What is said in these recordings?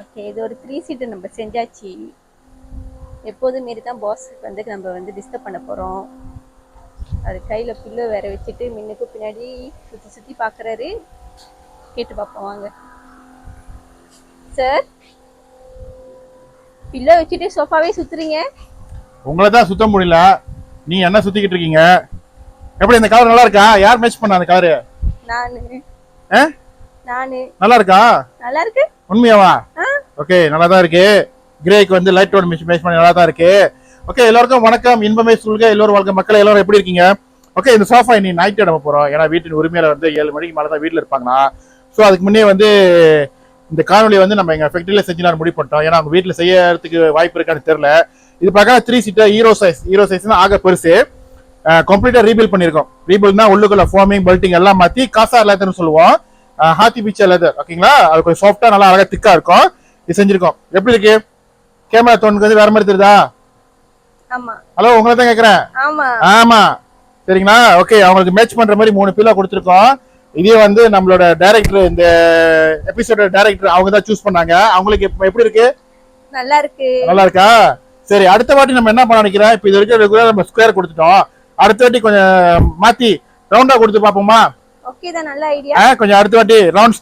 Okay, இது ஒரு 3 சீட்டு நம்ம செஞ்சாச்சு. எப்போதும் மாரி தான் பாஸ் வந்து நம்ம வந்து டிஸ்டர்ப் பண்ண போகிறோம். அது கையில் பில்லோ வேற வச்சுட்டு முன்னுக்கு பின்னாடி சுற்றி சுற்றி பார்க்குறாரு. கேட்டு பார்ப்போம் வாங்க. சார், பில்லோ வச்சுட்டு சோஃபாவே சுத்துறீங்க. உங்களை தான் சுத்த முடியல, நீ என்ன சுத்திக்கிட்டு இருக்கீங்க? எப்படி இந்த கலர் நல்லா இருக்கா? யார் மேட்ச் பண்ணா அந்த கலரு? நானு. நானு. நல்லா இருக்கா? நல்லா இருக்கு. உண்மையாவா? ஓகே, நல்லா தான் இருக்கு. கிரேக்கு வந்து லைட் டோன் மேட்ச் பண்ணி நல்லா தான் இருக்கு. ஓகே, எல்லாருக்கும் வணக்கம். இன்பமே சொல்க. எல்லோரும் வாழ்க்கை மக்கள் எல்லாரும் எப்படி இருக்கீங்க? ஓகே, இந்த சோஃபா இன்னைக்கு நைட் இடம் போறோம். ஏன்னா வீட்டின் உரிமையாளர் வந்து 7 மணிக்கு மேலே தான் வீட்டில் இருப்பாங்களா. ஸோ அதுக்கு முன்னே வந்து இந்த காணொலி வந்து நம்ம எங்க ஃபேக்டரியில செஞ்சு முடிவு பண்ணிட்டோம். ஏன்னா அவங்க வீட்டில் செய்யறதுக்கு வாய்ப்பு இருக்கான்னு தெரியல. இது பார்க்க 3 சீட்டர் ஹீரோ சைஸ் தான் ஆக பெருசு. கம்ப்ளீட்டா ரீபில் பண்ணிருக்கோம். ரீபில்னா உள்ளுக்குள்ள ஃபோமிங் பெல்ட்டிங் எல்லாம் மாத்தி காசா லெதர்னு சொல்லுவோம். ஹாத்தி பிச்சர் லெதர், ஓகேங்களா? அது கொஞ்சம் சாஃப்டா நல்லா அழகா திக்கா இருக்கும். இது செஞ்சிருக்கோம். எப்படி இருக்கு? கேமரா தோணுக்கு வந்து வேற மாதிரி தெரியுதா? ஆமா. ஹலோ, உங்களை தான் கேக்குறேன். ஆமா ஆமா, சரிங்களா? ஓகே, அவங்களுக்கு மேட்ச் பண்ற மாதிரி 3 பில்லோ கொடுத்துருக்கோம். இதே வந்து நம்மளோட டைரக்டர், இந்த எபிசோட டைரக்டர் அவங்க தான் சூஸ் பண்ணாங்க. அவங்களுக்கு எப்படி இருக்கு? நல்லா இருக்கு. நல்லா இருக்கா? சரி, அடுத்த வாட்டி நம்ம என்ன பண்ண நினைக்கிறேன், இப்போ இது வரைக்கும் நம்ம ஸ்கொயர் கொடுத்துட்டோம். அடுத்த வாட்டி கொஞ்சம் மாத்தி ரவுண்டா கொடுத்து பாப்போமா? ஓகே, தான் நல்ல ஐடியா. கொஞ்சம் அடுத்த வாட்டி ரவுண்ட்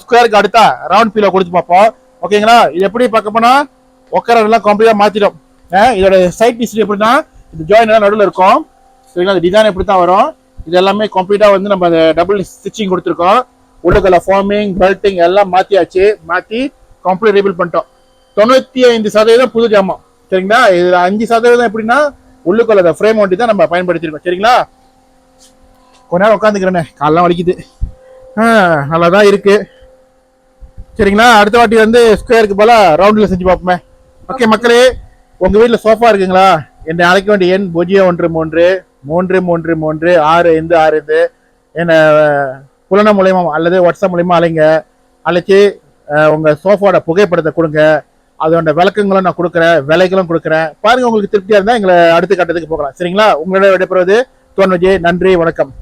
ஸ்கொயருக்கு அடுத்தா ரவுண்ட் பீல கொடுத்து பார்ப்போம். ஓகேங்களா? இது எப்படி பார்க்க போனா ஒக்கரெல்லாம் கம்ப்ளீட்டா மாத்திடும். இதோட சைட் பீஸ் எப்படின்னா இந்த ஜாயின் எல்லாம் நடுவில் இருக்கும். சரிங்களா? இந்த டிசைன் எப்படி தான் வரும். இது எல்லாமே கம்ப்ளீட்டா வந்து நம்ம டபுள் ஸ்டிச்சிங் கொடுத்துருக்கோம். உள்ளுக்குள்ள ஃபார்மிங் பெல்ட்டிங் எல்லாம் மாத்தியாச்சு. மாத்தி கம்ப்ளீட் ரீபில் பண்ணிட்டோம். 95% புது ஜாமான். சரிங்களா? இதுல 5% எப்படின்னா உள்ளுக்குள்ள ஃப்ரேம் ஒட்டி தான் நம்ம பயன்படுத்திருக்கோம். சரிங்களா? கொஞ்ச நேரம் உட்காந்துக்கிறேனே, காலெல்லாம் வலிக்குது. நல்லா தான் இருக்கு. சரிங்களா? அடுத்த வாட்டி வந்து ஸ்கொயருக்கு போல ரவுண்ட்ல செஞ்சு பார்ப்போமே. ஓகே மக்களே, உங்க வீட்டுல சோஃபா இருக்குங்களா? என்னை அழைக்க வேண்டிய எண் 01333336565. என்ன புலன மூலயமா அல்லது வாட்ஸ்அப் மூலயமா அழைச்சி உங்க சோஃபாவோட புகைப்படத்தை கொடுங்க. அதோட விளக்கங்களும் நான் கொடுக்குறேன், விலைகளும் கொடுக்குறேன். பாருங்க, உங்களுக்கு திருப்தியா இருந்தா எங்களை அடுத்த கட்டத்துக்கு போகலாம். சரிங்களா? உங்களோட விடைபெறுவது தோன் விஜய். நன்றி, வணக்கம்.